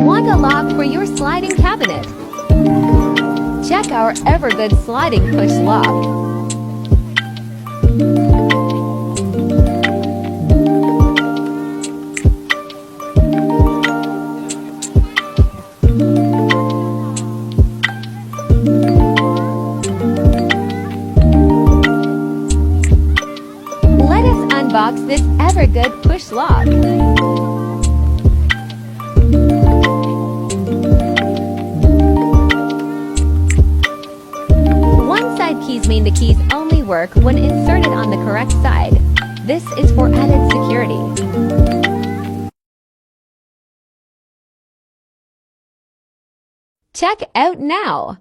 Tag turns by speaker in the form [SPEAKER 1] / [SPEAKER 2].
[SPEAKER 1] Want a lock for your sliding cabinet? Check our 𝗟𝗯𝗶𝗴𝗶 sliding push lock. Let us unbox this 𝗟𝗯𝗶𝗴𝗶 push lock. Keys mean the keys only work when inserted on the correct side. This is for added security. Check out now!